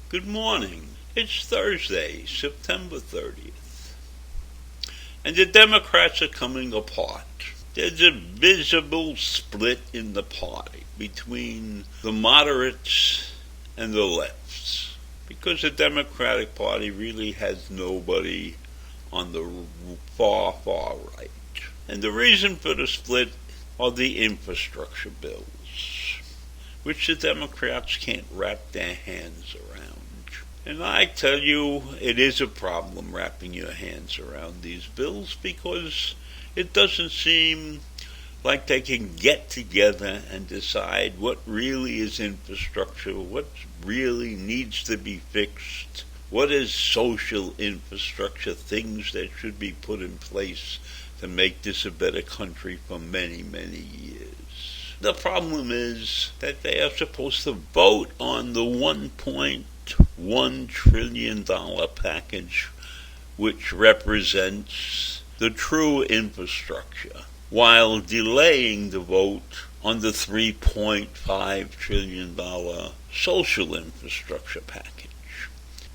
Good morning. It's Thursday, September 30th, and the Democrats are coming apart. There's a visible split in the party between the moderates and the lefts, because the Democratic Party really has nobody on the far right. And the reason for the split are the infrastructure bills, which the Democrats can't wrap their hands around. And I tell you, it is a problem wrapping your hands around these bills, because it doesn't seem like they can get together and decide what really is infrastructure, what really needs to be fixed, what is social infrastructure, things that should be put in place to make this a better country for many, many years. The problem is that they are supposed to vote on the $1.1 trillion package, which represents the true infrastructure, while delaying the vote on the $3.5 trillion social infrastructure package.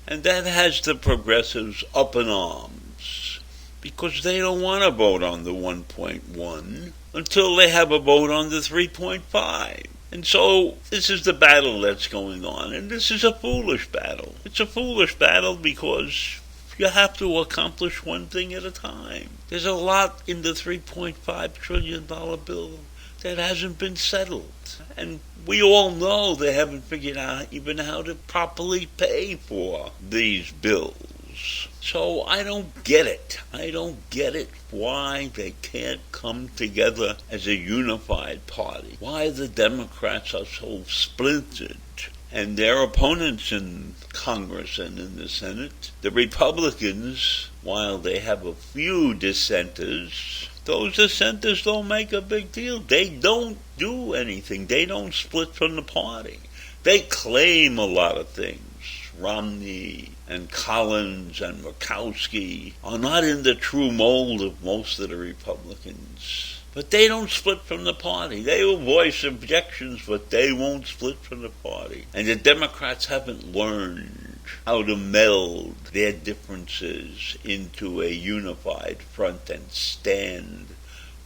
And that has the progressives up in arms, because they don't want to vote on the 1.1 until they have a vote on the 3.5. And so this is the battle that's going on, and this is a foolish battle. It's a foolish battle because you have to accomplish one thing at a time. There's a lot in the $3.5 trillion bill that hasn't been settled. And we all know they haven't figured out even how to properly pay for these bills. So I don't get it. I don't get it why they can't come together as a unified party. Why the Democrats are so splintered. And their opponents in Congress and in the Senate, the Republicans, while they have a few dissenters, those dissenters don't make a big deal. They don't do anything. They don't split from the party. They claim a lot of things. Romney and Collins and Murkowski are not in the true mold of most of the Republicans. But they don't split from the party. They will voice objections, but they won't split from the party. And the Democrats haven't learned how to meld their differences into a unified front and stand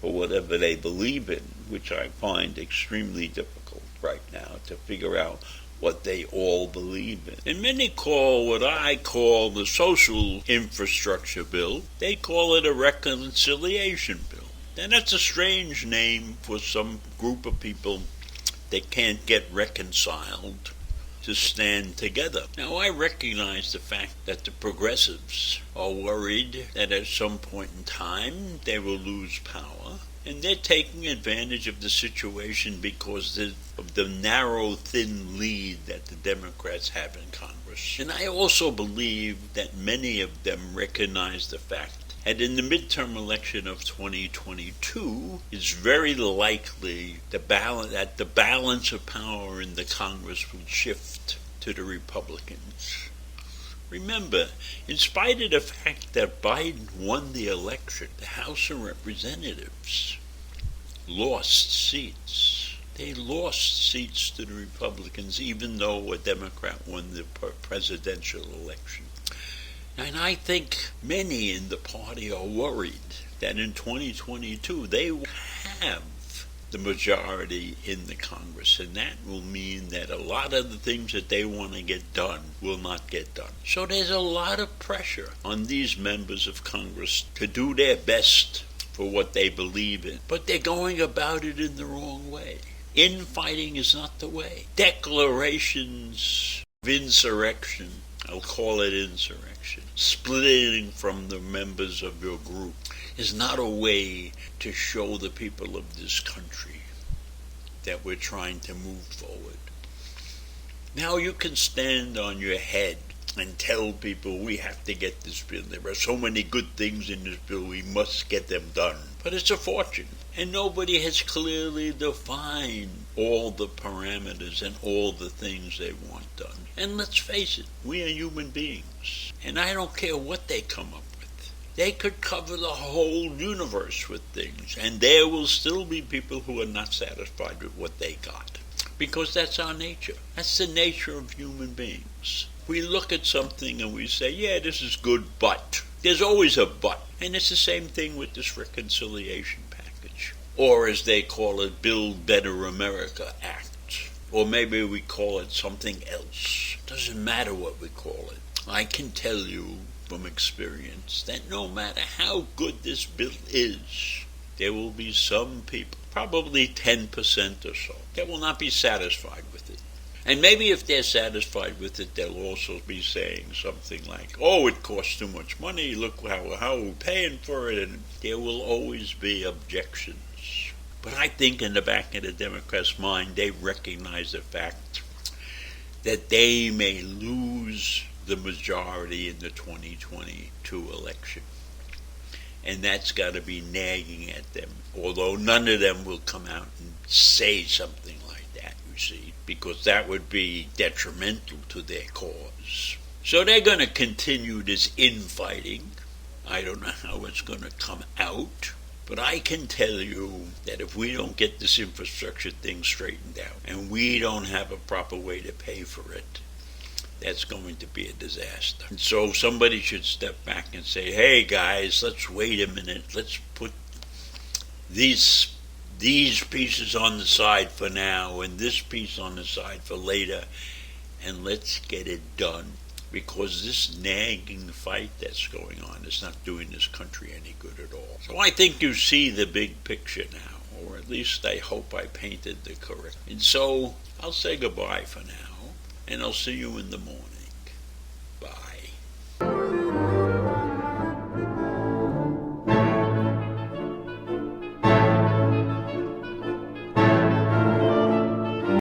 for whatever they believe in, which I find extremely difficult right now to figure out what they all believe in. And many call what I call the social infrastructure bill, they call it a reconciliation bill. And that's a strange name for some group of people that can't get reconciled to stand together. Now, I recognize the fact that the progressives are worried that at some point in time they will lose power, and they're taking advantage of the situation because of the narrow, thin lead that the Democrats have in Congress. And I also believe that many of them recognize the fact that in the midterm election of 2022, it's very likely that the balance of power in the Congress will shift to the Republicans. Remember, in spite of the fact that Biden won the election, the House of Representatives lost seats. They lost seats to the Republicans, even though a Democrat won the presidential election. And I think many in the party are worried that in 2022 they will have the majority in the Congress, and that will mean that a lot of the things that they want to get done will not get done. So there's a lot of pressure on these members of Congress to do their best for what they believe in, but they're going about it in the wrong way. Infighting is not the way. Declarations of insurrection, I'll call it insurrection, splitting from the members of your group, is not a way to show the people of this country that we're trying to move forward. Now you can stand on your head and tell people we have to get this bill. There are so many good things in this bill, we must get them done. But it's a fortune. And nobody has clearly defined all the parameters and all the things they want done. And let's face it, we are human beings. And I don't care what they come up with. They could cover the whole universe with things. And there will still be people who are not satisfied with what they got. Because that's our nature. That's the nature of human beings. We look at something and we say, yeah, this is good, but. There's always a but. And it's the same thing with this reconciliation package. Or as they call it, Build Better America Act. Or maybe we call it something else. Doesn't matter what we call it. I can tell you from experience that no matter how good this bill is, there will be some people, probably 10% or so, that will not be satisfied with it. And maybe if they're satisfied with it, they'll also be saying something like, oh, it costs too much money, look how we're paying for it, and there will always be objections. But I think in the back of the Democrats' mind, they recognize the fact that they may lose the majority in the 2022 election. And that's got to be nagging at them, although none of them will come out and say something like that, you see, because that would be detrimental to their cause. So they're going to continue this infighting. I don't know how it's going to come out, but I can tell you that if we don't get this infrastructure thing straightened out, and we don't have a proper way to pay for it, that's going to be a disaster. And so somebody should step back and say, hey guys, let's wait a minute. Let's put these pieces on the side for now and this piece on the side for later, and let's get it done. Because this nagging fight that's going on is not doing this country any good at all. So I think you see the big picture now, or at least I hope I painted the correct. And so I'll say goodbye for now. And I'll see you in the morning.